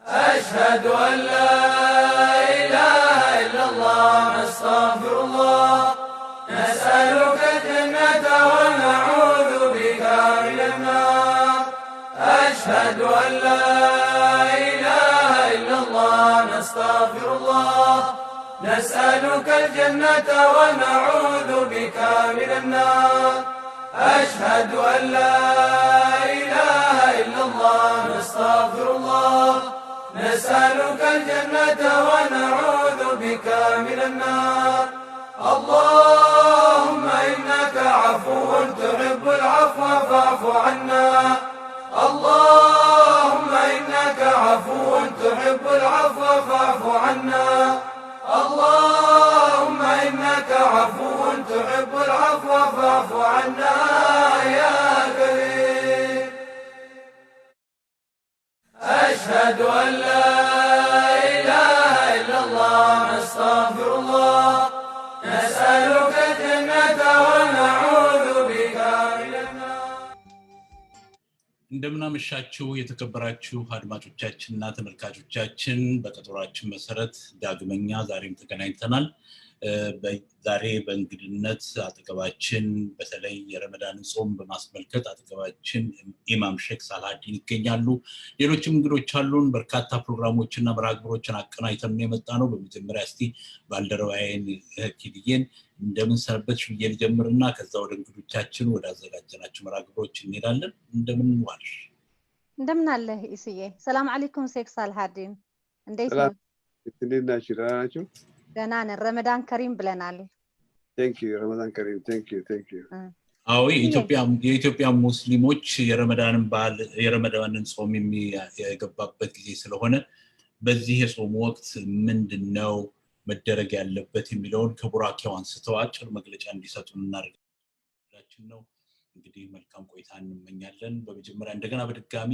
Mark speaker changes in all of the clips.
Speaker 1: أشهد أن لا إله إلا الله نستغفر الله نسألك الجنة ونعوذ بك من النار أشهد أن لا إله إلا الله نستغفر الله نسألك الجنة ونعوذ بك من النار أشهد أن لا إله إلا الله نستغفر الله نسألك الجنة ونعوذ بك من النار اللهم إنك عفو تحب العفو فاعف عنا اللهم إنك عفو تحب العفو فاعف عنا اللهم إنك عفو تحب العفو فاعف عنا يا كريم أشهد أن لا إله إلا الله نستغفر الله نسألك الجنة ونعوذ بك من النار
Speaker 2: እንደምን አመሻችሁ የተከበራችሁ አድማጮቻችንና ተመልካቾቻችን በቀጠሯችን መሰረት ዳግመኛ ዛሬም ተገናኝተናል። ዛሬ በእንግድነት አጠገባችን በተለይ የረመዳንን ጾም በማስመልከት አጠገባችን ኢማም ሼክ ሳላዲን ይገኛሉ። ሌሎችም እንግዶች አሉን። በርካታ ፕሮግራሞችና መርሃግብሮችን አቀናጅተን የመጣ ነው። በመጀመሪያ እስቲ ባልደረባዬን ኪድዬን እንደምን ሰነበትሽ ብዬ ልጀምርና ከዛ ወደ እንግዶቻችን ወደ አዘጋጀናቸው መርሃግብሮች እንሄዳለን። እንደምን ዋልሽ?
Speaker 3: እንደምን አለህ ኢስዬ? ሰላም አለይኩም ሼክ ሳላዲን እንዴት ነው?
Speaker 4: እንዴት ናችሁ? ደህና ናችሁ?
Speaker 3: ደህና ነን። ረመዳን ከሪም ብለናል።
Speaker 4: ቴንክ ዩ ረመዳን ከሪም ቴንክ ዩ
Speaker 2: አዎ የኢትዮጵያ ሙስሊሞች የረመዳንን ጾም የገባበት ጊዜ ስለሆነ በዚህ የጾም ወቅት ምንድነው መደረግ ያለበት የሚለውን ከቡራኬው አንስተው አጭር መግለጫ እንዲሰጡን እናደርጋለን ነው። እንግዲህ መልካም ቆይታ እንመኛለን። በመጀመሪያ እንደገና በድጋሚ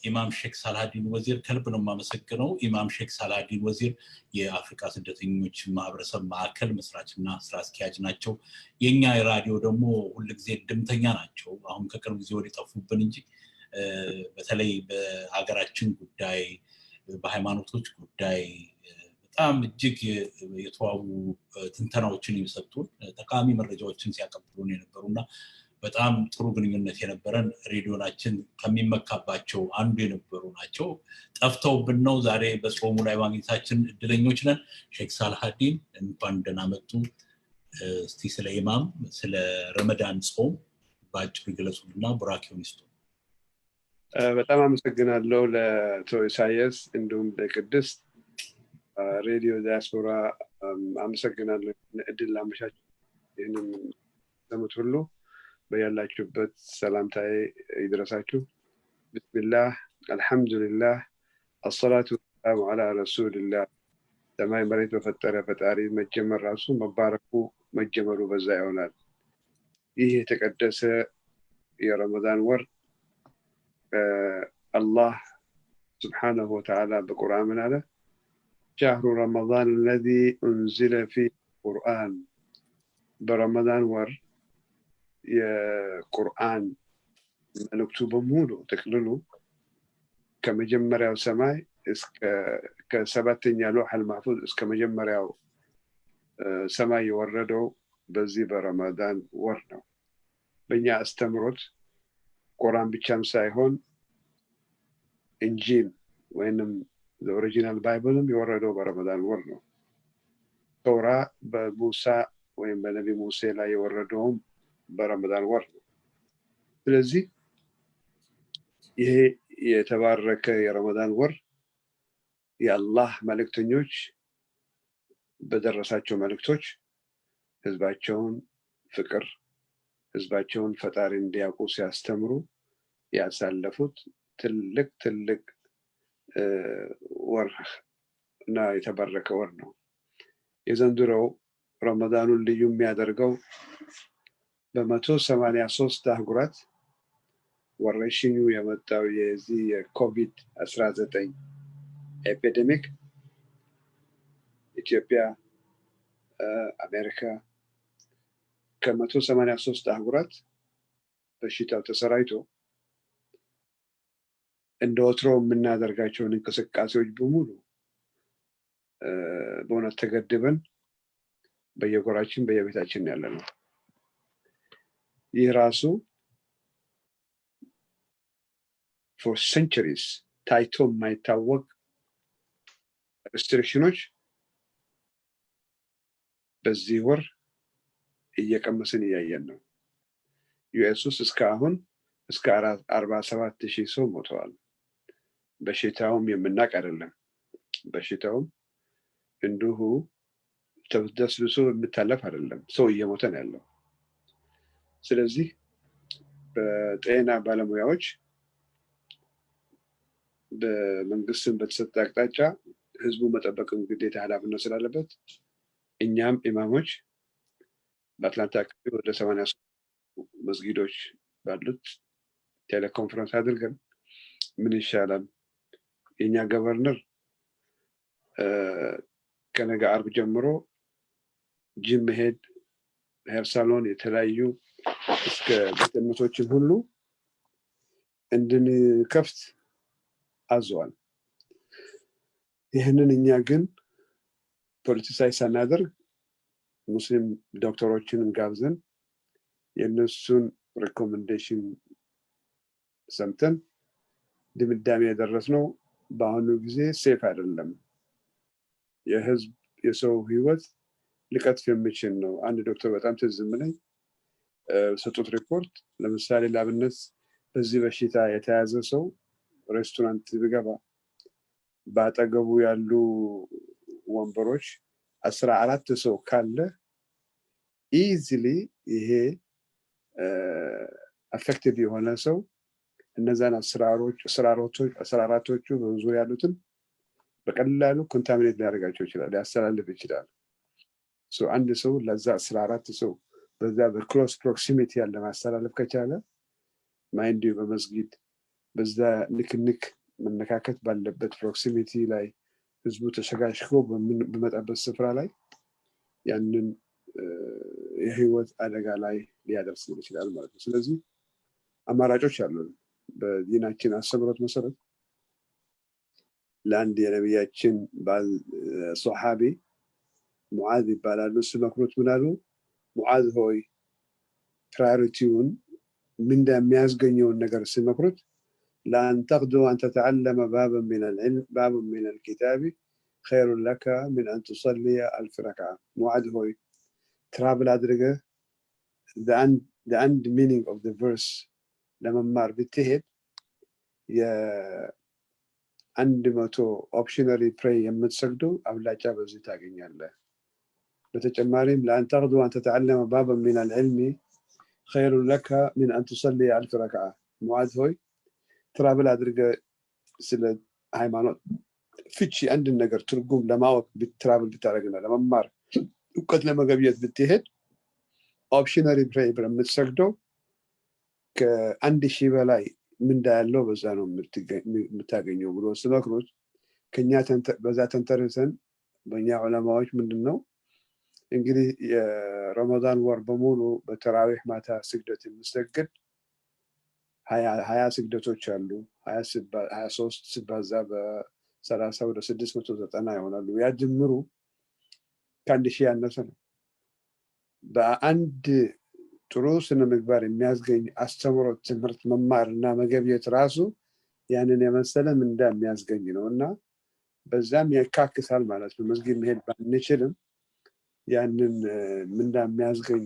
Speaker 2: ኢማም ሼክ ሳላዲን ወዚር ከልብ ነው የማመሰግነው። ኢማም ሼክ ሳላዲን ወዚር የአፍሪካ ስደተኞች ማህበረሰብ ማዕከል መስራችና ስራ አስኪያጅ ናቸው። የኛ የራዲዮ ደግሞ ሁልጊዜ ድምተኛ ናቸው። አሁን ከቅርብ ጊዜ ወዲህ ጠፉብን እንጂ በተለይ በሀገራችን ጉዳይ በሃይማኖቶች ጉዳይ በጣም እጅግ የተዋቡ ትንተናዎችን የሚሰጡን ጠቃሚ መረጃዎችን ሲያቀብሉን የነበሩና በጣም ጥሩ ግንኙነት የነበረን ሬዲዮናችን ከሚመካባቸው አንዱ የነበሩ ናቸው። ጠፍተውብን ነው ዛሬ በጾሙ ላይ ማግኘታችን እድለኞች ነን። ሼክ ሳላዲን እንኳን ደህና መጡ። እስቲ ስለ ኢማም ስለ ረመዳን ጾም በአጭሩ ይገለጹልና ቡራኬውን ይስጡ።
Speaker 4: በጣም አመሰግናለሁ ለአቶ ኢሳያስ እንዲሁም ለቅድስት ሬዲዮ ዲያስፖራ አመሰግናለሁ እድል ላመቻች ይህንን ሰሙት ሁሉ በያላችሁበት ሰላምታዬ ይድረሳችሁ። ቢስሚላህ አልሐምዱሊላህ አሰላቱ ወሰላሙ ዐላ ረሱሊላህ። ሰማይ መሬት በፈጠረ ፈጣሪ መጀመር ራሱ መባረኩ መጀመሩ በዛ ይሆናል። ይህ የተቀደሰ የረመዳን ወር አላህ ሱብሓነሁ ወተዓላ በቁርአን ምን አለ? ሸህሩ ረመዳን አለዚ ኡንዚለ ፊህ ቁርአን። በረመዳን ወር የቁርአን መልእክቱ በሙሉ ጥቅልሉ ከመጀመሪያው ሰማይ ከሰባተኛ ሎሐል ማህፉዝ እስከ መጀመሪያው ሰማይ የወረደው በዚህ በረመዳን ወር ነው። በእኛ አስተምሮት ቁርአን ብቻም ሳይሆን እንጂል ወይንም ኦሪጂናል ባይብልም የወረደው በረመዳን ወር ነው። ተውራ በሙሳ ወይም በነቢ ሙሴ ላይ የወረደውም በረመዳን ወር ነው። ስለዚህ ይሄ የተባረከ የረመዳን ወር የአላህ መልእክተኞች በደረሳቸው መልእክቶች ህዝባቸውን ፍቅር፣ ህዝባቸውን ፈጣሪ እንዲያውቁ ሲያስተምሩ ያሳለፉት ትልቅ ወር እና የተባረከ ወር ነው። የዘንድሮው ረመዳኑን ልዩ የሚያደርገው በ183 አህጉራት ወረርሽኙ የመጣው የዚህ የኮቪድ-19 ኤፒዴሚክ ኢትዮጵያ፣ አሜሪካ ከ183 አህጉራት በሽታው ተሰራይቶ እንደ ወትሮ የምናደርጋቸውን እንቅስቃሴዎች በሙሉ በእውነት ተገድበን በየጎራችን በየቤታችን ያለ ነው። ይህ ራሱ for centuries ታይቶ የማይታወቅ ሪስትሪክሽኖች በዚህ ወር እየቀመስን እያየን ነው። ዩኤስ ውስጥ እስካሁን እስከ 47,000 ሰው ሞተዋል። በሽታውም የምናውቅ አይደለም። በሽታውም እንዲሁ ተደስብሶ የምታለፍ አይደለም። ሰው እየሞተ ነው ያለው። ስለዚህ በጤና ባለሙያዎች በመንግስትም በተሰጠ አቅጣጫ ህዝቡ መጠበቅን ግዴታ ኃላፊነት ስላለበት እኛም ኢማሞች በአትላንታ አካባቢ ወደ 80 መስጊዶች ባሉት ቴሌኮንፈረንስ አድርገን ምን ይሻላል የኛ ገቨርነር ከነገ አርብ ጀምሮ ጂም መሄድ ሄር ሳሎን የተለያዩ እስከ ቤተእምነቶችን ሁሉ እንድንከፍት አዘዋል። ይህንን እኛ ግን ፖለቲሳይ ሳናደርግ ሙስሊም ዶክተሮችን ጋብዘን የእነሱን ሪኮሜንዴሽን ሰምተን ድምዳሜ ያደረስነው በአሁኑ ጊዜ ሴፍ አይደለም፣ የህዝብ የሰው ህይወት ሊቀጥፍ የሚችል ነው። አንድ ዶክተር በጣም ትዝ የሚለኝ ሰጡት ሪፖርት፣ ለምሳሌ ለአብነት በዚህ በሽታ የተያዘ ሰው ሬስቶራንት ቢገባ በአጠገቡ ያሉ ወንበሮች 14 ሰው ካለ ኢዚሊ ይሄ አፌክቲቭ የሆነ ሰው እነዛን 14ቶቹ በዙ ያሉትን በቀላሉ ኮንታሚኔት ሊያደርጋቸው ይችላል፣ ሊያስተላልፍ ይችላል። አንድ ሰው ለዛ 14 ሰው በዛ በክሎስ ፕሮክሲሚቲ ያለ ማስተላለፍ ከቻለ ማይንድ በመስጊድ በዛ ንክንክ መነካከት ባለበት ፕሮክሲሚቲ ላይ ህዝቡ ተሸጋሽጎ በመጣበት ስፍራ ላይ ያንን የህይወት አደጋ ላይ ሊያደርስ ይችላል ማለት ነው። ስለዚህ አማራጮች አሉን። በዲናችን አስተምህሮት መሰረት ለአንድ የነቢያችን ባል ሶሐቢ ሙዓዝ ይባላሉ። ሲመክሩት ምን አሉ? ሙዓዝ ሆይ ፕራዮሪቲውን ምን እንደሚያስገኘውን ነገር ሲመክሩት لأن تغدو أن تتعلم بابا من الكتاب خير لك من أن تصلي 1000 ركعة. ሙዓዝ ሆይ ትራቭል አድርገህ the end meaning of the verse ለመማር ብትሄድ የ100 ኦፕሽነሪ ፕሬይ የምትሰግደው አብላጫ በዚህ ታገኛለህ። በተጨማሪም لأن تغدو أن تتعلم بابا من العلم خير لك من أن تصلي 1000 ركعة. ሙዓዝ ሆይ ትራቭል አድርገህ ስለ ሃይማኖት ፍቺ አንድ ነገር ትርጉም ለማወቅ ትራቭል ብታደርግና ለመማር እውቀት ለመገብየት ብትሄድ ኦፕሽነሪ ፕሬይ የምትሰግደው ከ1000 በላይ ምንዳ ያለው በዛ ነው የምታገኘው ብሎ ሲመክሩት ከኛ በዛ ተንተርሰን በእኛ ዑለማዎች ምንድነው እንግዲህ የረመዳን ወር በሙሉ በተራዊህ ማታ ስግደት የሚሰግድ 20 ስግደቶች አሉ። 23 ሲባዛ በ30 ወደ 690 ይሆናሉ። ያ ድምሩ ከ1000 ያነሰ ነው። በአንድ ጥሩ ስነ ምግባር የሚያስገኝ አስተምሮት ትምህርት መማር እና መገብየት ራሱ ያንን የመሰለ ምንዳ የሚያስገኝ ነው እና በዛም ያካክሳል ማለት ነው። መስጊድ መሄድ ባንችልም ያንን ምንዳ የሚያስገኝ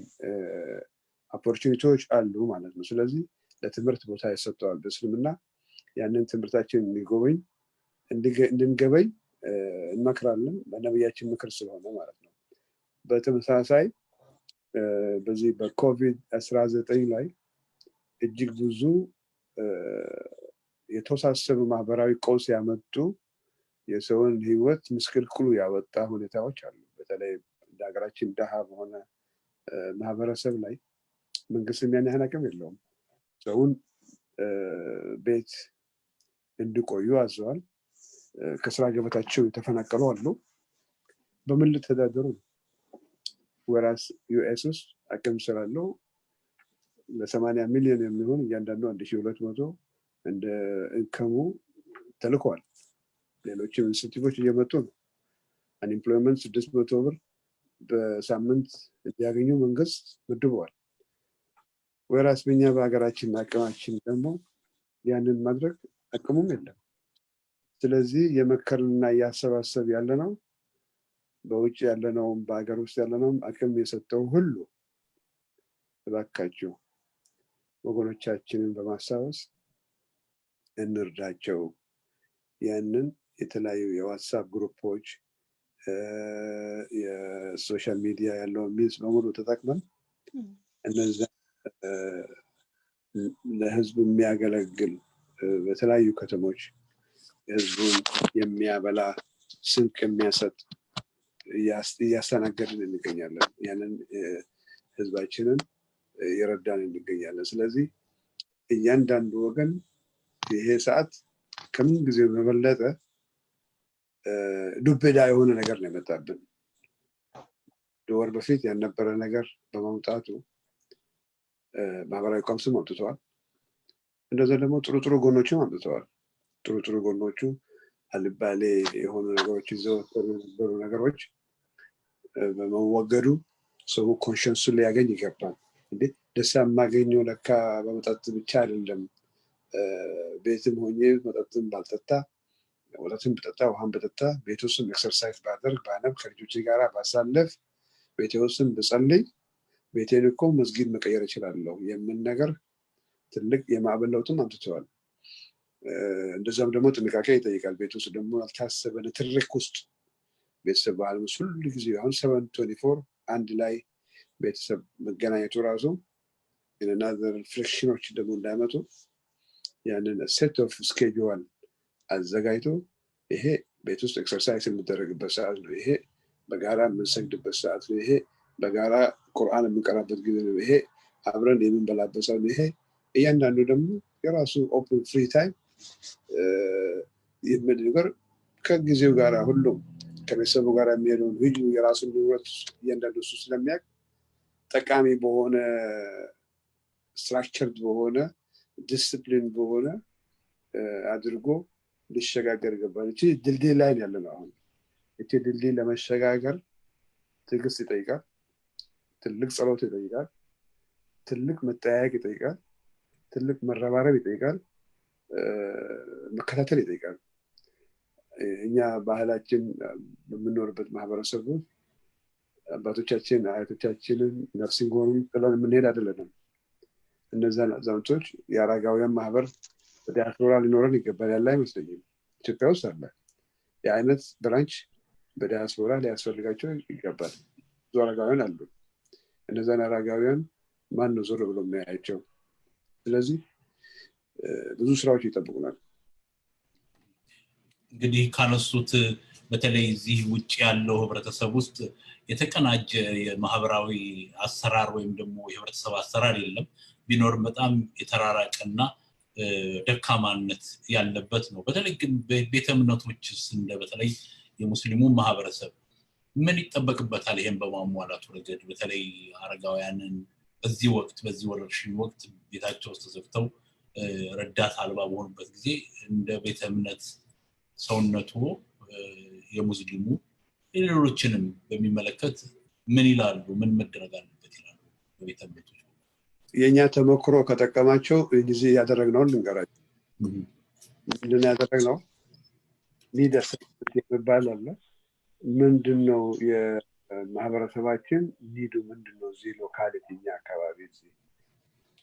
Speaker 4: ኦፖርቹኒቲዎች አሉ ማለት ነው። ስለዚህ ለትምህርት ቦታ ይሰጠዋል በእስልምና። ያንን ትምህርታችን እንድንገበኝ እንመክራለን በነቢያችን ምክር ስለሆነ ማለት ነው። በተመሳሳይ በዚህ በኮቪድ-19 ላይ እጅግ ብዙ የተወሳሰቡ ማህበራዊ ቀውስ ያመጡ የሰውን ህይወት ምስቅልቅሉ ያወጣ ሁኔታዎች አሉ። በተለይ እንደ ሀገራችን ደሃ በሆነ ማህበረሰብ ላይ መንግስት ያን ያህል አቅም የለውም። ሰውን ቤት እንዲቆዩ አዘዋል። ከስራ ገበታቸው የተፈናቀሉ አሉ። በምን ልተዳደሩ? ወራስ ዩኤስ ውስጥ አቅም ስላለው ለ80 ሚሊዮን የሚሆን እያንዳንዱ 1200 እንደ እንከሙ ተልኳል ሌሎችም ኢንሴንቲቮች እየመጡ ነው አንኤምፕሎይመንት 600 ብር በሳምንት እንዲያገኙ መንግስት መድቧል ወራስ በእኛ በአገራችን አቅማችን ደግሞ ያንን ማድረግ አቅሙም የለም ስለዚህ የመከርና ያሰባሰብ ያለነው በውጭ ያለነው በአገር ውስጥ ያለነው አቅም የሰጠው ሁሉ ተባካችሁ ወገኖቻችንን በማሳወስ እንርዳቸው ያንን የተለያዩ የዋትስአፕ ግሩፖች የሶሻል ሚዲያ ያለው ሚንስ በሙሉ ተጠቅመን እነዛ ለህዝብ የሚያገለግል በተለያዩ ከተሞች ህዝቡን የሚያበላ ስንቅ የሚያሰጥ ያስተናገድን እንገኛለን ያንን ህዝባችንን ይረዳን እንገኛለን ስለዚህ እያንዳንዱ ወገን ይሄ ሰዓት ከምን ጊዜው በበለጠ ዱብዳ የሆነ ነገር ነው የመጣብን ወር በፊት ያልነበረ ነገር በመምጣቱ ማህበራዊ ቀውስም አምጥተዋል እንደዛ ደግሞ ጥሩ ጎኖችም አምጥተዋል ጥሩ ጎኖቹ አልባሌ የሆኑ ነገሮች ይዘው የነበሩ ነገሮች በመወገዱ ሰው ኮንሸንሱ ሊያገኝ ይገባል እንዴ ደስታ ማገኘው ለካ በመጠጥ ብቻ አይደለም ቤትም ሆኜ መጠጥም ባልጠጣ ወተትም በጠጣ ውሃም በጠጣ ቤት ውስጥም ኤክሰርሳይዝ ባደርግ ባነብ ከልጆቼ ጋር ባሳለፍ ቤቴ ውስጥም ብጸልይ ቤቴን እኮ መስጊድ መቀየር እችላለሁ የምን ነገር ትልቅ የማዕበል ለውጥም አምጥተዋል እንደዛም ደግሞ ጥንቃቄ ይጠይቃል ቤት ውስጥ ደግሞ አልታሰበ ንትርክ ውስጥ ቤተሰብ ባህል ውስጥ ሁሉ ጊዜ አሁን 724 አንድ ላይ ቤተሰብ መገናኘቱ ራሱ another ፍሪክሽኖች ደግሞ እንዳይመጡ ያንን ሴት ኦፍ ስኬጁል አዘጋጅቶ ይሄ ቤት ውስጥ ኤክሰርሳይዝ የሚደረግበት ሰዓት ነው ይሄ በጋራ የምንሰግድበት ሰዓት ነው ይሄ በጋራ ቁርአን የምንቀራበት ጊዜ ነው ይሄ አብረን የምንበላበት ሰዓት ነው ይሄ እያንዳንዱ ደግሞ የራሱ ኦፕን ፍሪ ታይም የሚደረግ ከጊዜው ጋር ሁሉ ከቤተሰቡ ጋር የሚሄደው ልጅ የራሱን ህይወት እያንዳንዱ እሱ ስለሚያውቅ ጠቃሚ በሆነ ስትራክቸርድ በሆነ ዲስፕሊን በሆነ አድርጎ ሊሸጋገር ይገባል እቺ ድልድይ ላይ ያለነው አሁን እቺ ድልድይ ለመሸጋገር ትዕግስት ይጠይቃል ትልቅ ጸሎት ይጠይቃል ትልቅ መጠያየቅ ይጠይቃል ትልቅ መረባረብ ይጠይቃል መከታተል ይጠይቃል እኛ ባህላችን በምንኖርበት ማህበረሰብ አባቶቻችን አያቶቻችንን ነርሲንግ ሆም ጥለን የምንሄድ አይደለም እነዛን አዛውንቶች የአረጋውያን ማህበር በዲያስፖራ ሊኖረን ይገባል ያለ አይመስለኝም ኢትዮጵያ ውስጥ አለ የአይነት ብራንች በዲያስፖራ ሊያስፈልጋቸው ይገባል ብዙ አረጋውያን አሉ እነዛን አረጋውያን ማን ነው ዞር ብሎ የሚያያቸው ስለዚህ ብዙ ስራዎች ይጠብቁናል
Speaker 2: እንግዲህ ካነሱት በተለይ እዚህ ውጭ ያለው ህብረተሰብ ውስጥ የተቀናጀ የማህበራዊ አሰራር ወይም ደግሞ የህብረተሰብ አሰራር የለም ቢኖር በጣም የተራራቀና ደካማነት ያለበት ነው በተለይ ግን በቤተ እምነቶችስ እንደ በተለይ የሙስሊሙ ማህበረሰብ ምን ይጠበቅበታል ይሄን በማሟላቱ ረገድ በተለይ አረጋውያንን በዚህ ወቅት በዚህ ወረርሽኝ ወቅት ቤታቸው ውስጥ ተዘግተው ረዳት አልባ በሆኑበት ጊዜ እንደ ቤተ እምነት ሰውነቱ የሙስሊሙ ሌሎችንም በሚመለከት ምን ይላሉ ምን መደረግ አለበት ይላሉ በቤተ እምነቶች
Speaker 4: የኛ ተመክሮ ከተቀማቸው እዚህ ያደረግነው ልንገራችሁ ምንድነው ያደረግነው ሊደርሽፕ የሚባል አለ ምንድነው የማህበረሰባችን ሊዱ ምንድነው እዚህ ሎካሊቲኛ አካባቢ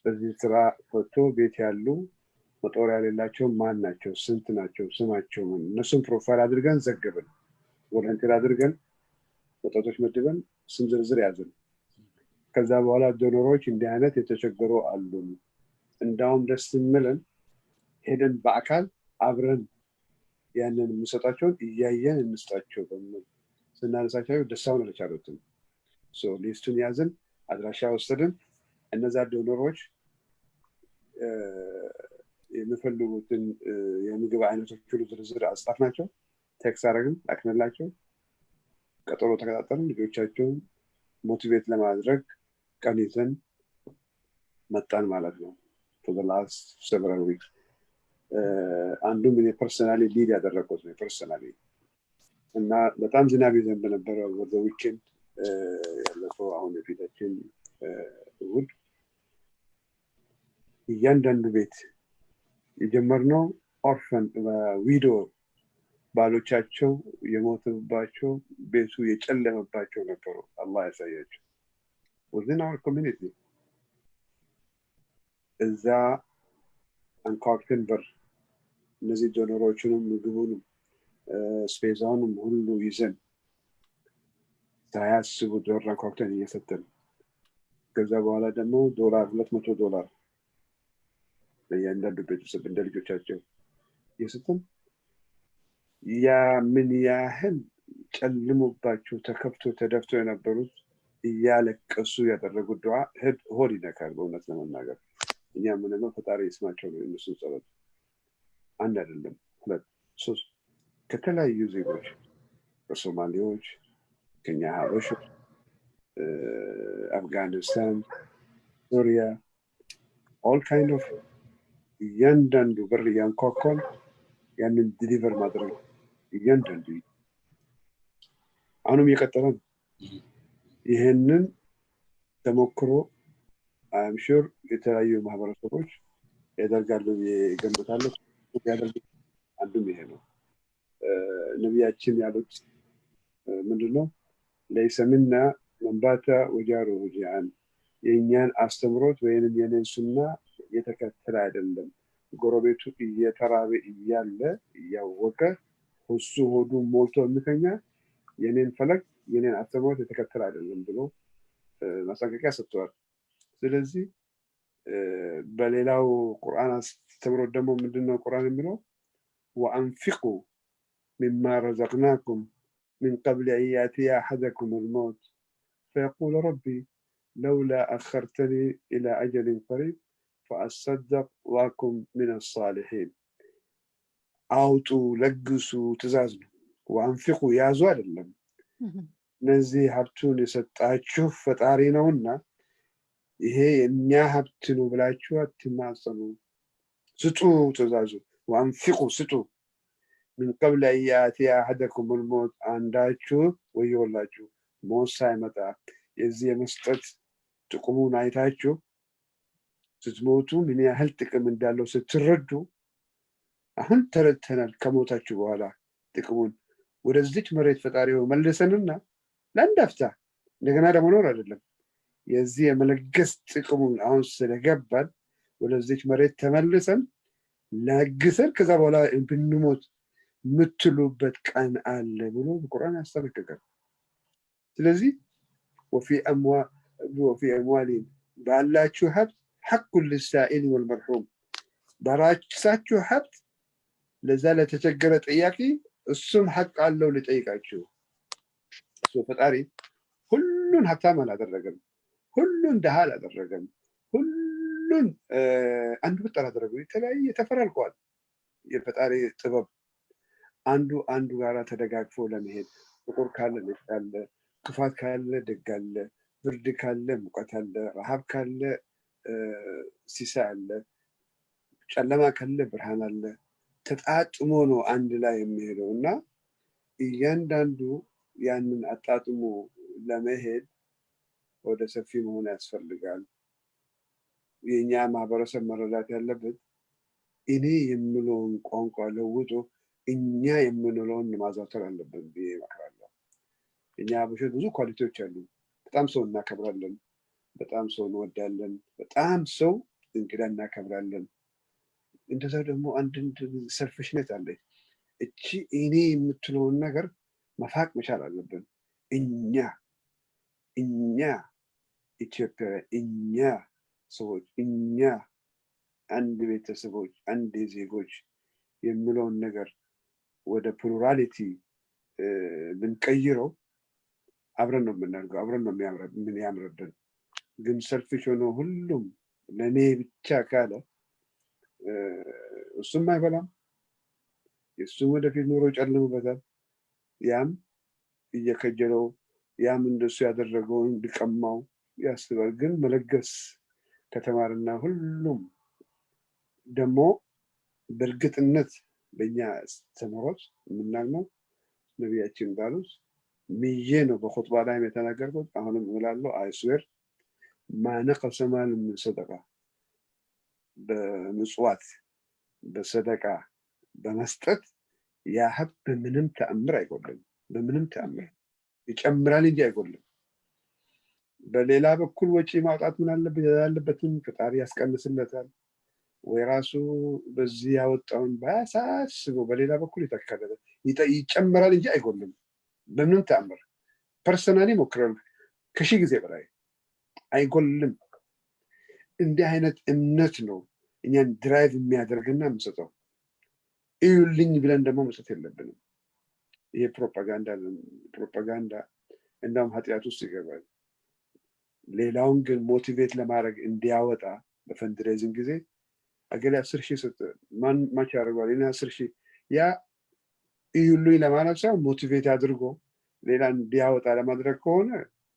Speaker 4: በዚህ ስራ ፎቶ ቤት ያሉ መጦሪያ ያላቸው ማን ናቸው ስንት ናቸው ስማቸው ምን እነሱን ፕሮፋይል አድርገን ዘግበን ቮለንቲር አድርገን ወጣቶች መድበን ስም ዝርዝር ያዝን ከዛ በኋላ ዶኖሮች እንዲህ አይነት የተቸገሩ አሉ እንዳውም ደስ የሚለን ሄደን በአካል አብረን ያንን የምንሰጣቸውን እያየን እንስጣቸው በሚል ስናነሳቸው ደስታውን አልቻሉትም ሊስቱን ያዝን አድራሻ ወሰድን እነዛ ዶኖሮች የሚፈልጉትን የምግብ አይነቶች ሁሉ ዝርዝር አጻፍናቸው ቴክስት አደረግን ላክንላቸው ቀጠሮ ተከታተልን ልጆቻቸውን ሞቲቬት ለማድረግ ቀን ይዘን መጣን ማለት ነው for the last several weeks አንዱም እኔ ፐርሰናሊ ሊድ ያደረኩት ነው ፐርሰናሊ እና በጣም ዝናብ ይዘንብ ነበረ ወደ ዊኬንድ ያለፈው አሁን የፊታችን እሑድ እያንዳንዱ ቤት የጀመርነው ኦርፈን ዊዶ ባሎቻቸው የሞቱባቸው ቤቱ የጨለመባቸው ነበሩ አላህ ያሳያቸው within our community እዛ አንኳኩተን በር እነዚህ ዶነሮቹንም ምግቡንም ስፔዛውንም ሁሉ ይዘን ሳያስቡ ዶር አንኳኩተን እየሰጠን ከዛ በኋላ ደግሞ $200 ለእያንዳንዱ ቤተሰብ እንደ ልጆቻቸው እየሰጠን ያ ምን ያህል ጨልሞባቸው ተከፍቶ ተደፍቶ የነበሩት እያለቀሱ ያደረጉት ዱዓ ሆድ ይነካል በእውነት ለመናገር እኛ ምንለው ፈጣሪ ይስማቸው ነው እነሱን ጸሎት አንድ አይደለም ሁለት ሶስት ከተለያዩ ዜጎች ከሶማሌዎች ከኛ ሀበሾች አፍጋኒስታን ሱሪያ all kind of እያንዳንዱ በር ያንኳኳል ያንን ዲሊቨር ማድረግ እያንዳንዱ አሁንም እየቀጠለ ነው ይሄንን ተሞክሮ I'm sure የተለያዩ ማህበረሰቦች ያደርጋሉ ይገምታሉ ያደርጋሉ አንዱም ይሄ ነው ነብያችን ያሉት ምንድነው ለይሰምና መንባታ ወጃሩ ወጃን የኛን አስተምሮት ወይንም የኔን ሱና የተከተለ አይደለም ጎረቤቱ እየተራበ እያለ ያወቀ እሱ ሆዱ ሞልቶ ምከኛ የኔን ፈለግ የኔን አስተምሮት የተከተለ አይደለም ብሎ ማሳከቂያ ሰጥቷል ስለዚህ በሌላው ቁርአን አስተምሮት ደግሞ ምንድነው ቁርአን የሚለው وأنفقوا مما رزقناكم من قبل أن يأتي أحدكم الموت فيقول ربي لولا أخرتني إلى أجل قريب فأصدق وأكن من الصالحين أوتوا لقسوا تزازنوا وأنفقوا يا زوال اللهم نزي هبتون يستعجوا فتعرينونا ይሄ እኛ ሀብት ነው ብላችሁ አትማጸኑ ስጡ ተዛዙ وأنفقوا ስጡ من قبل أن يأتي أحدكم الموت አንዳችሁ ወዮላችሁ ሞት ሳይመጣ የዚህ የመስጠት ጥቅሙን አይታችሁ ስትሞቱ ምን ያህል ጥቅም እንዳለው ስትረዱ አሁን ተረድተናል ከሞታችሁ በኋላ ጥቅሙን ወደዚች መሬት ፈጣሪው መልሰንና ለአንዳፍታ እንደገና ደግሞ ኖር አይደለም የዚህ የመለገስ ጥቅሙን አሁን ስለገባን ወደዚች መሬት ተመልሰን ለግሰን ከዛ በኋላ ብንሞት ምትሉበት ቀን አለ ብሎ በቁርአን ያስጠነቅቃል ስለዚህ وفي أموالهم ባላችሁ ሀብት حق للسائل والمرحوم ባራችሁ ሀብት ለዛ ለተቸገረ ጥያቄ እሱም ሐቅ አለው ለጠይቃችሁ ፈጣሪ ሁሉን ሀብታም አላደረገም ሁሉን ደሃ አላደረገም ሁሉን አንድ ብቻ አላደረገም የተለያየ ተፈራርቋል የፈጣሪ ጥበብ አንዱ ጋራ ተደጋግፎ ለመሄድ ጥቁር ካለ ነጭ ካለ ክፋት ካለ ደግ አለ ብርድ ካለ ሙቀት አለ ረሃብ ካለ ሲሳ አለ ጨለማ ካለ ብርሃን አለ ተጣጥሞ ነው አንድ ላይ የሚሄደውና እያንዳንዱ ያንን አጣጥሞ ለመሄድ ወደ ሰፊ መሆን ያስፈልጋል የኛ ማህበረሰብ መረዳት ያለበት እኔ የምለውን ቋንቋ ለውጦ እኛ የምንለውን ማዛተር አለብን በማከራለው እኛ ብዙ ኳሊቲዎች አሉ በጣም ሰው እናከብራለን በጣም ሰው እንወዳለን በጣም ሰው እንግዳ እናከብራለን እንደዛ ደግሞ አንድ ሰልፍሽነት አለ እቺ እኔ የምትለውን ነገር መፋቅ መቻል አለብን እኛ ኢትዮጵያ እኛ ሰዎች እኛ አንድ ቤተሰቦች አንድ ዜጎች የሚለውን ነገር ወደ ፕሉራሊቲ ብንቀይረው አብረን ነው የምናደርገው አብረን ነው የሚያምርብን ግን ሰልፊሽ ሆኖ ሁሉም ለኔ ብቻ ካለ እሱም አይበላም የሱም ወደፊት ኑሮ ጨልሞበታል ያም እየከጀለው ያም እንደሱ ያደረገውን ቢቀማው ያስባል ግን መለገስ ከተማርና ሁሉም ደግሞ በእርግጥነት በእኛ አስተምህሮት የምናምነው ነቢያችን ባሉት ምዬ ነው በኹጥባ ላይ የተናገርኩት። አሁንም እላለሁ አይስዌር ማነቀሰ ማል ምን ሰደቃ በምጽዋት በሰደቃ በመስጠት ያ ሀብት በምንም ተአምር አይጎልም። በምንም ተአምር ይጨምራል እንጂ አይጎልም። በሌላ በኩል ወጪ ማውጣት ምን አለበት ያለበትን ፈጣሪ ያስቀንስለታል ወይ ራሱ በዚህ ያወጣውን ባያሳስበው በሌላ በኩል ይተካለታል ይጨምራል እንጂ አይጎልም በምንም ተአምር። ፐርሰናሊ ሞክረን ከሺህ ጊዜ በላይ አይጎልም። እንዲህ አይነት እምነት ነው እኛን ድራይቭ የሚያደርግና የምሰጠው። እዩልኝ ብለን ደግሞ መስጠት የለብንም። ይሄ ፕሮፓጋንዳ እንዳውም ኃጢአት ውስጥ ይገባል። ሌላውን ግን ሞቲቬት ለማድረግ እንዲያወጣ በፈንድሬዚንግ ጊዜ አገሌ 10,000 ሰጠ ማች ያደርገዋል እኔ 10,000 ያ እዩልኝ ለማለት ሳይሆን ሞቲቬት አድርጎ ሌላ እንዲያወጣ ለማድረግ ከሆነ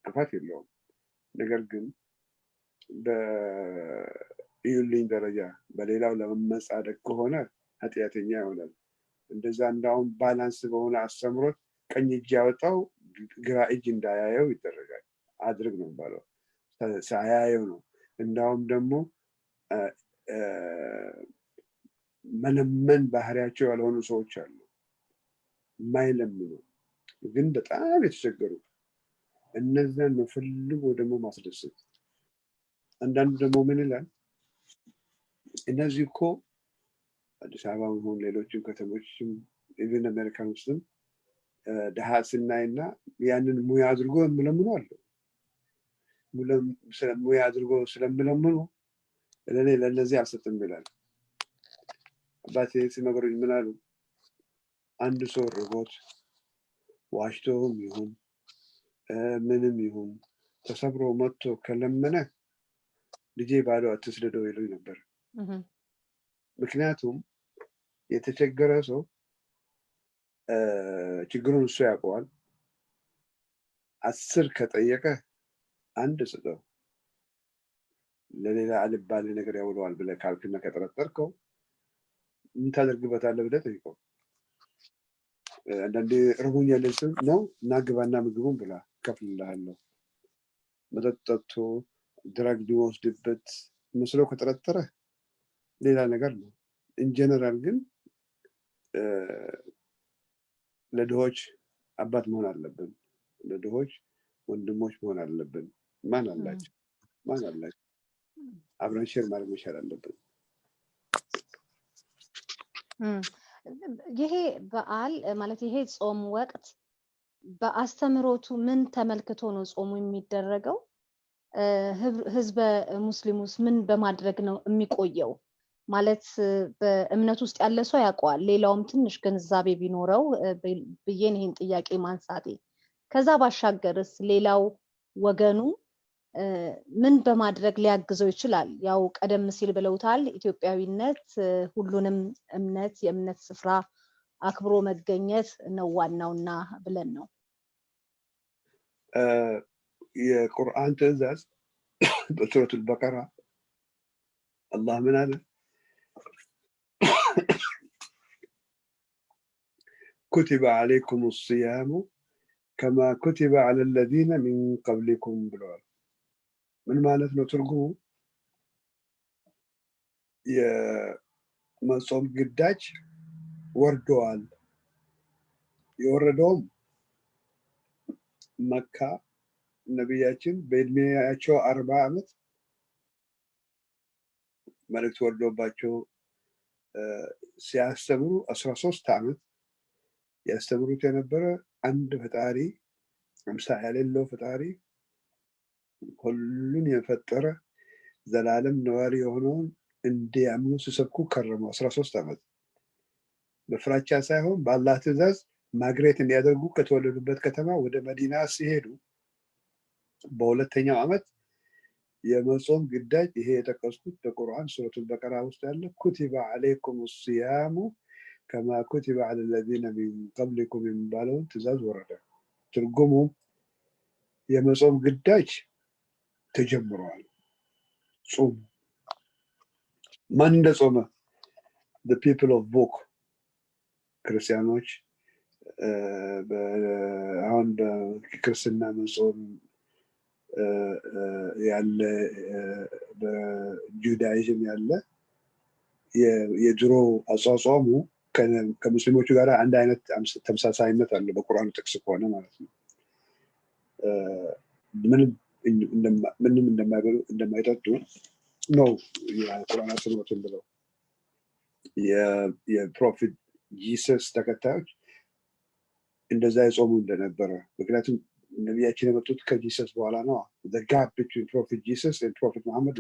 Speaker 4: ክፋት የለውም። ነገር ግን በእዩልኝ ደረጃ በሌላው ለመመጻደቅ ከሆነ ኃጢአተኛ ይሆናል። እንደዛ እንዳውም ባላንስ በሆነ አስተምሮት ቀኝ እጅ ያወጣው ግራ እጅ እንዳያየው ይደረጋል። አድርግ ነው የሚባለው ሳያየው ነው። እንዳውም ደግሞ መለመን ባህሪያቸው ያልሆኑ ሰዎች አሉ የማይለምኑ ግን በጣም የተቸገሩ እነዛን ነው ፈልጎ ደግሞ ማስደሰት። አንዳንዱ ደግሞ ምን ይላል እነዚህ እኮ አዲስ አበባ ሆነ ሌሎችም ከተሞችም ኢቭን አሜሪካን ውስጥም ድሃ ስናይና ያንን ሙያ አድርጎ የሚለምኑ አሉ። ሙያ አድርጎ ስለሚለምኑ ለኔ ለነዚህ አልሰጥም ይላል። አባቴ ሲነግሩኝ ምን አሉ አንድ ሰው ርቦት ዋሽቶም ይሁን ምንም ይሁን ተሰብሮ መጥቶ ከለመነ ልጄ ባዶ አትስደደው ይሉኝ ነበር። ምክንያቱም የተቸገረ ሰው ችግሩን እሱ ያውቀዋል። 10 ከጠየቀ አንድ ስጠው ለሌላ አልባሌ ነገር ያውለዋል ብለህ ካልክና ከጠረጠርከው ምን ታደርግበታለህ ብለህ ጠይቀው። አንዳንዴ እርቦኛል ስል ነው እና ግባና ምግቡን ብላ እከፍልልሃለሁ። መጠጥ ጠጥቶ ድራግ ሊወስድበት መስሎ ከጠረጠረ ሌላ ነገር ነው። ኢንጀነራል ግን ለድሆች አባት መሆን አለብን። ለድሆች ወንድሞች መሆን አለብን። ማን አላቸው አብረን ሼር ማድረግ መቻል አለብን።
Speaker 3: ይሄ በዓል ማለት ይሄ ጾም ወቅት በአስተምሮቱ ምን ተመልክቶ ነው ጾሙ የሚደረገው? ህዝበ ሙስሊሙስ ምን በማድረግ ነው የሚቆየው? ማለት በእምነት ውስጥ ያለ ሰው ያውቀዋል፣ ሌላውም ትንሽ ግንዛቤ ቢኖረው ብዬን ይሄን ጥያቄ ማንሳቴ። ከዛ ባሻገርስ ሌላው ወገኑ ምን በማድረግ ሊያግዘው ይችላል? ያው ቀደም ሲል ብለውታል፣ ኢትዮጵያዊነት ሁሉንም እምነት የእምነት ስፍራ አክብሮ መገኘት ነው ዋናውና ብለን ነው።
Speaker 4: የቁርአን ትዕዛዝ በሱረቱል በቀራ አላህ ምን አለ? ኩቲበ ዓለይኩም ሲያሙ ከማ ኩቲበ ዓለ ለዚነ ሚን ቀብሊኩም ብለዋል። ምን ማለት ነው ትርጉሙ? የመጾም ግዳጅ ወርደዋል። የወረደውም መካ ነቢያችን በእድሜያቸው 40 ዓመት መልእክት ወርዶባቸው ሲያስተምሩ 13 ዓመት ያስተምሩት የነበረ አንድ ፈጣሪ አምሳያ የሌለው ፈጣሪ ሁሉን የፈጠረ ዘላለም ነዋሪ የሆነውን እንዲያምኑ ሲሰብኩ ከረሙ 13 ዓመት። በፍራቻ ሳይሆን በአላህ ትዕዛዝ ማግሬት እንዲያደርጉ ከተወለዱበት ከተማ ወደ መዲና ሲሄዱ በሁለተኛው ዓመት የመጾም ግዳጅ ይሄ የጠቀስኩት በቁርአን ሱረቱል በቀራ ውስጥ ያለ ኩቲበ ዓለይኩም ሲያሙ ከማ ኩቲበ ዓለ ለዚነ ሚን ቀብሊኩም የሚባለውን ትዕዛዝ ወረደ። ትርጉሙ የመጾም ግዳጅ ተጀምሯል። ጾም ማን እንደጾመ the people of book ክርስቲያኖች አሁን ክርስትና መጾም ያለ በጁዳይዝም ያለ የድሮ አጿጿሙ ከሙስሊሞቹ ጋር አንድ አይነት ተመሳሳይነት አለ በቁርአኑ ጥቅስ ከሆነ ማለት ነው። ምንም እንደማይበሉ እንደማይጠጡ ነው የቁርአን አስተምህሮትን ብለው የፕሮፌት ጂሰስ ተከታዮች እንደዛ የጾሙ እንደነበረ ምክንያቱም ነቢያችን የመጡት ከጂሰስ በኋላ ነው። the gap between prophet Jesus and prophet Muhammad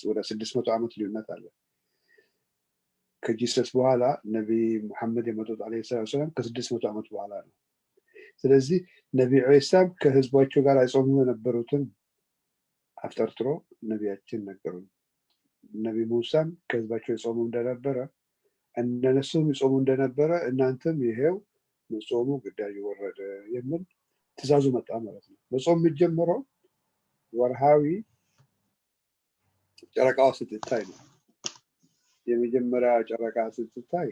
Speaker 4: ወደ 600 ዓመት ልዩነት አለ። ከጂሰስ በኋላ ነብይ መሐመድ የመጡት አለይሂ ሰላም ከ600 ዓመት በኋላ ነው። ስለዚህ ነብይ ዒሳም ከህዝባቸው ጋር አይጾሙ የነበሩትን አፍጠርጥሮ ነቢያችን ነገሩ። ነብይ ሙሳም ከህዝባቸው የጾሙ እንደነበረ እነሱም ይጾሙ እንደነበረ እናንተም ይሄው ጾሙ ግዳጅ ወረደ የሚል ትእዛዙ መጣ ማለት ነው። በጾም የሚጀምረው ወርሃዊ ጨረቃዋ ስትታይ ነው። የመጀመሪያ ጨረቃ ስትታይ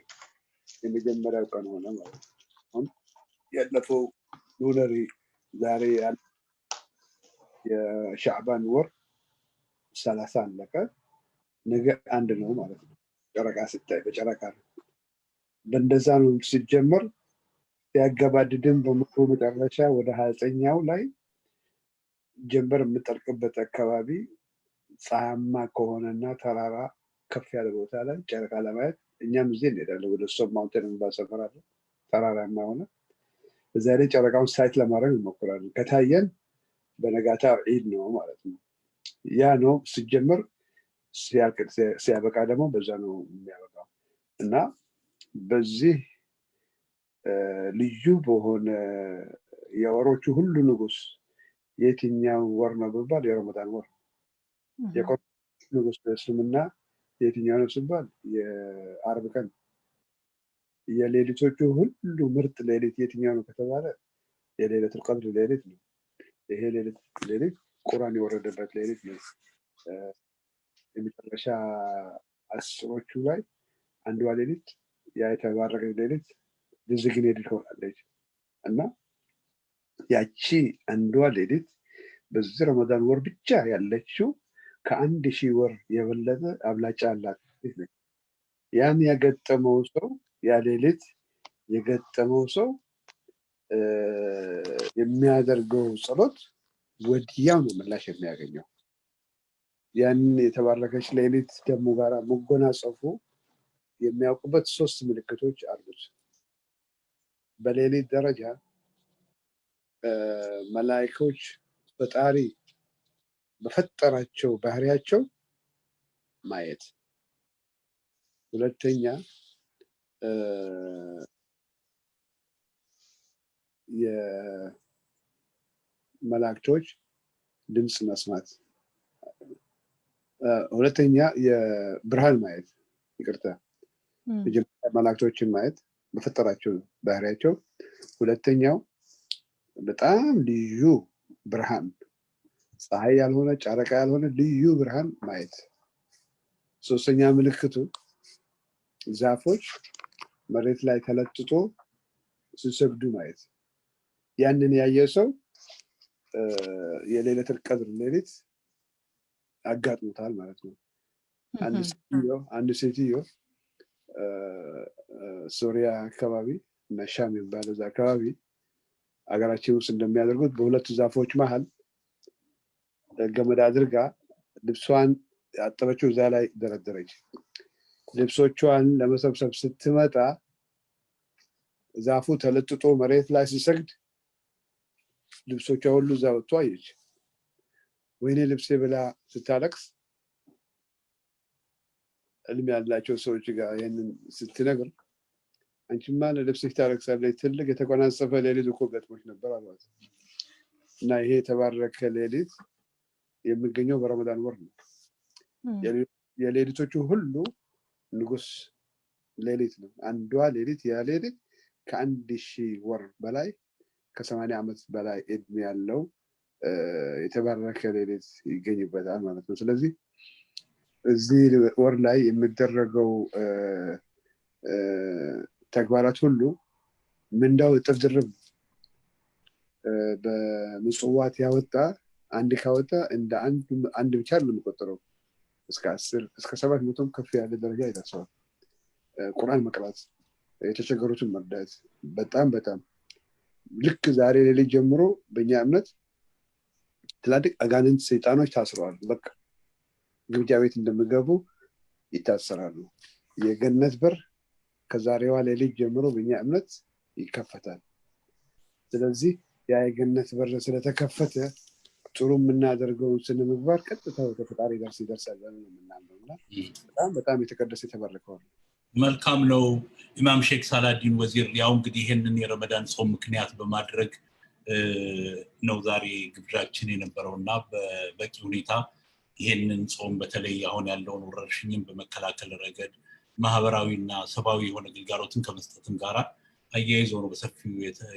Speaker 4: የመጀመሪያው ቀን ሆነ ማለት ነው። አሁን ያለፈው ሉነሪ ዛሬ የሻዕባን ወር 30 አለቀ። ነገ አንድ ነው ማለት ነው። ጨረቃ ስታይ በጨረቃ ነው። በእንደዛ ነው ሲጀመር ያገባድድን በመቶ መጨረሻ ወደ 29ኛው ላይ ጀንበር የምጠልቅበት አካባቢ ፀሐያማ ከሆነና ተራራ ከፍ ያለ ቦታ ላይ ጨረቃ ለማየት እኛም እዚህ እንሄዳለን። ወደ ሶብ ማውንቴን እንባሰፈራለን። ተራራማ ሆነ እዛ ላይ ጨረቃውን ሳይት ለማድረግ እንሞክራለን። ከታየን በነጋታው ዒድ ነው ማለት ነው። ያ ነው ሲጀመር። ሲያበቃ ደግሞ በዛ ነው የሚያበቃው እና በዚህ ልዩ በሆነ የወሮቹ ሁሉ ንጉስ የትኛው ወር ነው ቢባል የረመዳን ወር። የቆሮስ ንጉስ በእስልምና የትኛው ነው ሲባል የአርብ ቀን። የሌሊቶቹ ሁሉ ምርጥ ሌሊት የትኛው ነው ከተባለ የሌሊቱል ቀድር ሌሊት ነው። ይሄ ሌሊት ቁርአን የወረደበት ሌሊት ነው። የመጨረሻ አስሮቹ ላይ አንዷ ሌሊት ያ የተባረከች ሌሊት ዲዚግኔትድ ሆናለች እና ያቺ አንዷ ሌሊት በዚህ ረመዳን ወር ብቻ ያለችው ከ1000 ወር የበለጠ አብላጫ አላት። ያን ያገጠመው ሰው ያ ሌሊት የገጠመው ሰው የሚያደርገው ጸሎት ወዲያው ነው ምላሽ የሚያገኘው። ያን የተባረከች ሌሊት ደግሞ ጋራ መጎናጸፉ የሚያውቁበት 3 ምልክቶች አሉት። በሌሊት ደረጃ መላእክቶች ፈጣሪ በፈጠራቸው ባህሪያቸው ማየት፣ ሁለተኛ የመላእክቶች ድምጽ መስማት፣ ሁለተኛ የብርሃን ማየት ይቅርታ መላእክቶችን ማየት በፈጠራቸው ባህሪያቸው፣ ሁለተኛው በጣም ልዩ ብርሃን ፀሐይ ያልሆነ ጨረቃ ያልሆነ ልዩ ብርሃን ማየት፣ ሶስተኛ ምልክቱ ዛፎች መሬት ላይ ተለጥጦ ሲሰግዱ ማየት። ያንን ያየ ሰው የሌሊቱል ቀድር ሌሊት አጋጥሞታል ማለት ነው። አንድ ሴትዮ ሶሪያ አካባቢ እና ሻም የሚባለው አካባቢ አገራችን ውስጥ እንደሚያደርጉት በሁለት ዛፎች መሃል ገመድ አድርጋ ልብሷን ያጠበችው እዛ ላይ ደረደረች። ልብሶቿን ለመሰብሰብ ስትመጣ ዛፉ ተለጥጦ መሬት ላይ ሲሰግድ ልብሶቿ ሁሉ እዛ ወጥቶ አየች። ወይኔ ልብሴ ብላ ስታለቅስ እልም ያላቸው ሰዎች ጋር ይህንን ስትነግር አንቺማ ለልብስሽ ታለቅሳለች፣ ትልቅ የተጎናጸፈ ሌሊት እኮ ገጥሞች ነበር አሏት። እና ይሄ የተባረከ ሌሊት የሚገኘው በረመዳን ወር ነው። የሌሊቶቹ ሁሉ ንጉስ ሌሊት ነው። አንዷ ሌሊት ያ ሌሊት ከ1000 ወር በላይ ከ80 ዓመት በላይ እድሜ ያለው የተባረከ ሌሊት ይገኝበታል ማለት ነው። ስለዚህ እዚህ ወር ላይ የሚደረገው ተግባራት ሁሉ ምንዳው እጥፍ ድርብ በምጽዋት ያወጣ አንድ ካወጣ እንደ አንድ ብቻ ነው የሚቆጠረው እስከ 10 እስከ 700 ከፍ ያለ ደረጃ ይደርሳል። ቁርአን መቅራት የተቸገሩትን መርዳት በጣም ልክ ዛሬ ሌሊት ጀምሮ በእኛ እምነት ትላልቅ አጋንንት ሰይጣኖች ታስረዋል። በቃ ግብዣ ቤት እንደሚገቡ ይታሰራሉ። የገነት በር ከዛሬዋ ሌሊት ጀምሮ በእኛ እምነት ይከፈታል። ስለዚህ ያ የገነት በር ስለተከፈተ ጥሩ የምናደርገውን ስንምግባር ቀጥታ ወደ ፈጣሪ ጋር ይደርሳል ብለን የምናምነውና በጣም የተቀደሰ የተባረከው ነው።
Speaker 2: መልካም ነው። ኢማም ሼክ ሳላዲን ወዚር ያው እንግዲህ ይሄንን የረመዳን ጾም ምክንያት በማድረግ ነው ዛሬ ግብዣችን የነበረውና በበቂ ሁኔታ ይሄንን ጾም በተለይ አሁን ያለውን ወረርሽኝን በመከላከል ረገድ ማህበራዊና ሰብአዊ የሆነ ግልጋሎትን ከመስጠትም ጋራ አያይዞ ነው በሰፊው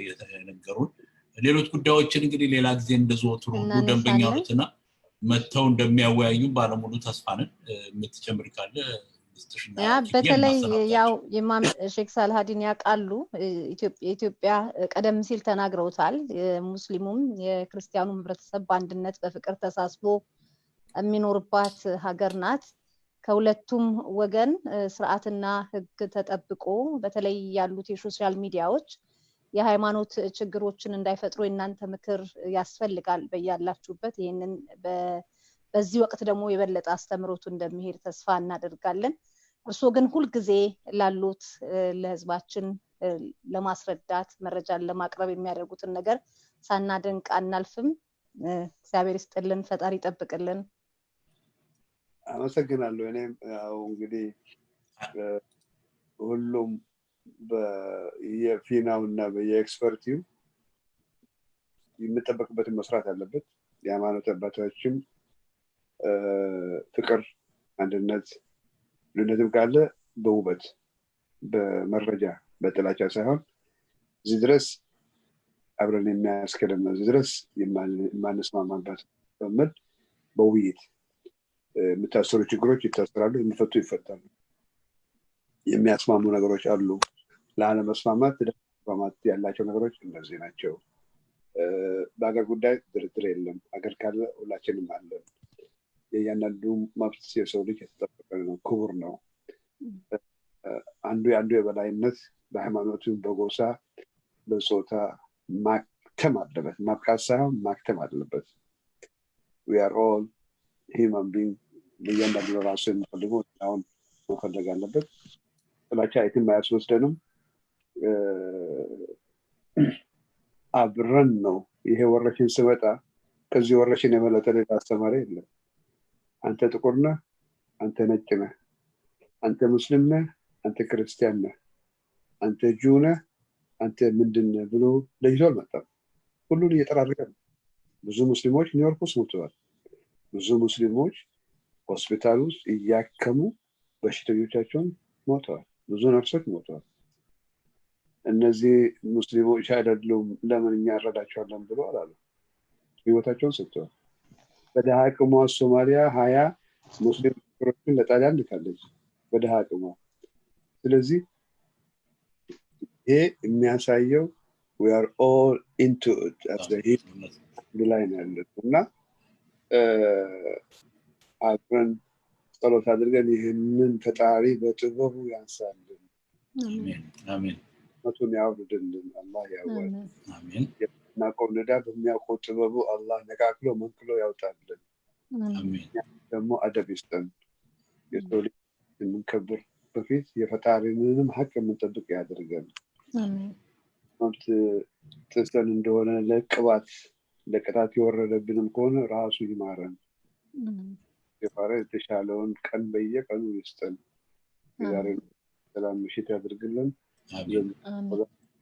Speaker 2: የተነገሩን። ሌሎች ጉዳዮችን እንግዲህ ሌላ ጊዜ እንደዘወትሩ ሁሉ ደንበኛውትና መተው እንደሚያወያዩ ባለሙሉ ተስፋ ነን። የምትጨምር ካለ
Speaker 3: ያ በተለይ ያው ኢማም ሼክ ሳላዲን ያቃሉ ኢትዮጵያ ቀደም ሲል ተናግረውታል። ሙስሊሙም የክርስቲያኑም ህብረተሰብ በአንድነት በፍቅር ተሳስቦ የሚኖርባት ሀገር ናት። ከሁለቱም ወገን ስርዓትና ህግ ተጠብቆ በተለይ ያሉት የሶሻል ሚዲያዎች የሃይማኖት ችግሮችን እንዳይፈጥሩ እናንተ ምክር ያስፈልጋል በያላችሁበት። ይሄንን በዚህ ወቅት ደግሞ የበለጠ አስተምሮቱ እንደሚሄድ ተስፋ እናደርጋለን። እርሶ ግን ሁሉ ጊዜ ላሉት ለህዝባችን ለማስረዳት መረጃን ለማቅረብ የሚያደርጉትን ነገር ሳናደንቅ አናልፍም። እግዚአብሔር ይስጥልን፣ ፈጣሪ ይጠብቅልን።
Speaker 4: አመሰግናለሁ። እኔም ያው እንግዲህ ሁሉም በየፊናውና በየኤክስፐርቲው የሚጠበቅበትን መስራት አለበት። የሃይማኖት አባቶችም ፍቅር፣ አንድነት፣ ልዩነትም ካለ በውበት በመረጃ በጥላቻ ሳይሆን እዚህ ድረስ አብረን የሚያስከደም ነው፣ እዚህ ድረስ የማንስማማበት በሚል በውይይት የምታሰሩ ችግሮች ይታሰራሉ፣ የሚፈቱ ይፈታሉ። የሚያስማሙ ነገሮች አሉ። ለአለመስማማት ያላቸው ነገሮች እነዚህ ናቸው። በሀገር ጉዳይ ድርድር የለም። ሀገር ካለ ሁላችንም አለን። የእያንዳንዱ መብት የሰው ልጅ የተጠበቀ ነው፣ ክቡር ነው። አንዱ የበላይነት በሃይማኖቱ፣ በጎሳ፣ በጾታ ማክተም አለበት። ማብቃት ሳይሆን ማክተም አለበት። we are all human being። በእያንዳንዱ ራሱ የሚፈልገው አሁን መፈለግ አለበት። ጥላቻ የትም አያስወስደንም። አብረን ነው። ይሄ ወረሽን ስመጣ ከዚህ ወረሽን የበለጠ ሌላ አስተማሪ የለም። አንተ ጥቁር ነህ፣ አንተ ነጭ ነህ፣ አንተ ሙስሊም ነህ፣ አንተ ክርስቲያን ነህ፣ አንተ ጁ ነህ፣ አንተ ምንድን ነህ ብሎ ለይቶ አልመጣም። ሁሉን እየጠራረገ ነው። ብዙ ሙስሊሞች ኒውዮርክ ውስጥ ሞተዋል። ብዙ ሙስሊሞች ሆስፒታል ውስጥ እያከሙ በሽተኞቻቸውን ሞተዋል። ብዙ ነርሶች ሞተዋል። እነዚህ ሙስሊሞች አይደሉም ለምን እኛ እንረዳቸዋለን ብሎ አላሉ። ህይወታቸውን ሰጥተዋል። በደሃ አቅሟ ሶማሊያ 20 ሙስሊም ዶክተሮችን ለጣሊያን ልካለች በደሃ አቅሟ። ስለዚህ ይሄ የሚያሳየው we are all into it as the line ያለው እና አብረን ጸሎት አድርገን ይህንን ፈጣሪ በጥበቡ ያንሳልን።
Speaker 2: አሜን።
Speaker 4: መቱን ያውርድልን። አላህ ያወል። አሜን። የናቆም ነዳ በሚያውቀው ጥበቡ አላህ ነቃቅሎ መንክሎ ያውጣልን።
Speaker 2: አሜን።
Speaker 4: ደግሞ አደብ ይስጠን። የሰው ልጅ የምንከብር በፊት የፈጣሪንም ሀቅ የምንጠብቅ ያደርገን።
Speaker 3: አሜን።
Speaker 4: መብት ጥሰን እንደሆነ ለቅባት ለቅጣት የወረደብንም ከሆነ ራሱ ይማረን። የፋረ የተሻለውን ቀን በየቀኑ ይስጠን። የዛሬ ሰላም ምሽት ያድርግልን።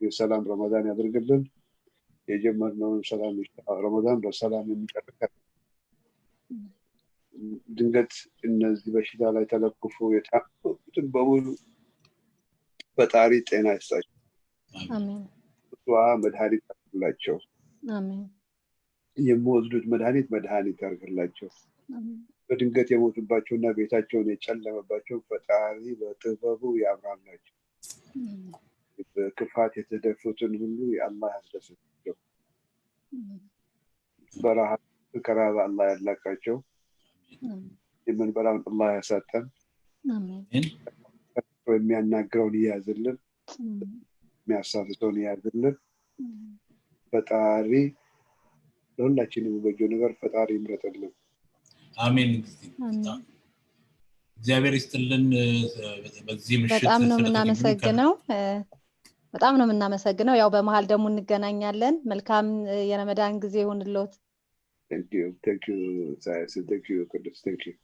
Speaker 4: የሰላም ረመዳን ያድርግልን። የጀመርነውን ሰላም ረመዳን በሰላም የሚጨርሰን። ድንገት እነዚህ በሽታ ላይ ተለክፎ የታመሙትን በሙሉ ፈጣሪ ጤና ይስጣቸው።
Speaker 3: አሜን።
Speaker 4: መድኃኒት ያድርግላቸው።
Speaker 3: አሜን።
Speaker 4: የሚወስዱት መድኃኒት ያድርግላቸው። በድንገት የሞቱባቸውና ቤታቸውን የጨለመባቸው ፈጣሪ በጥበቡ ያብራላቸው። በክፋት የተደፉትን ሁሉ የአላህ ያስደስታቸው። በረሃብ ከራብ አላህ ያላቃቸው። የምንበላውን አላህ ያሳጠን። የሚያናግረውን ይያዝልን፣ የሚያሳፍተውን ይያዝልን። ፈጣሪ ለሁላችንም በጎ ነገር ፈጣሪ ይምረጥልን።
Speaker 2: አሜን። እግዚአብሔር ይስጥልን። በዚህ ምሽት
Speaker 3: በጣም ነው የምናመሰግነው። ያው በመሃል ደግሞ እንገናኛለን። መልካም የረመዳን ጊዜ ይሁንልዎት።
Speaker 4: Thank you. Thank you, Sayas. Thank you, Kudus. Thank you.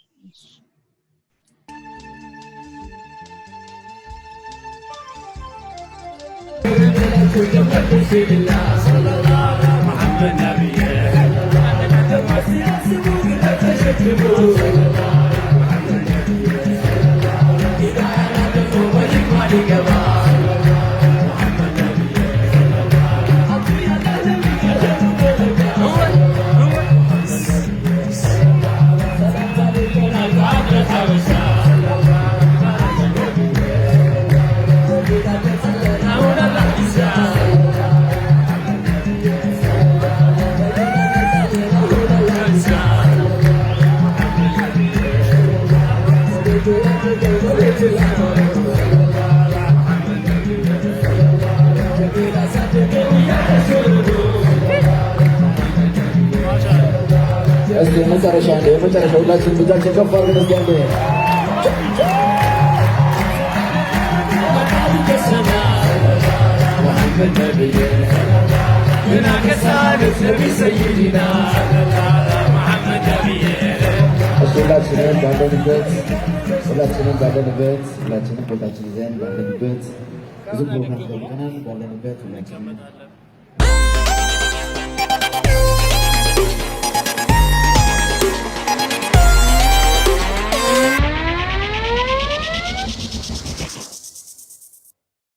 Speaker 5: መጨረሻ ሁላችን ብቻችን ከፍ አድርገን እስኪ አንዴ ሁላችንም ባለንበት ቦታችን ይዘን ባለንበት ብዙ ፕሮግራም ጠብቀናል። ባለንበት ሁላችንም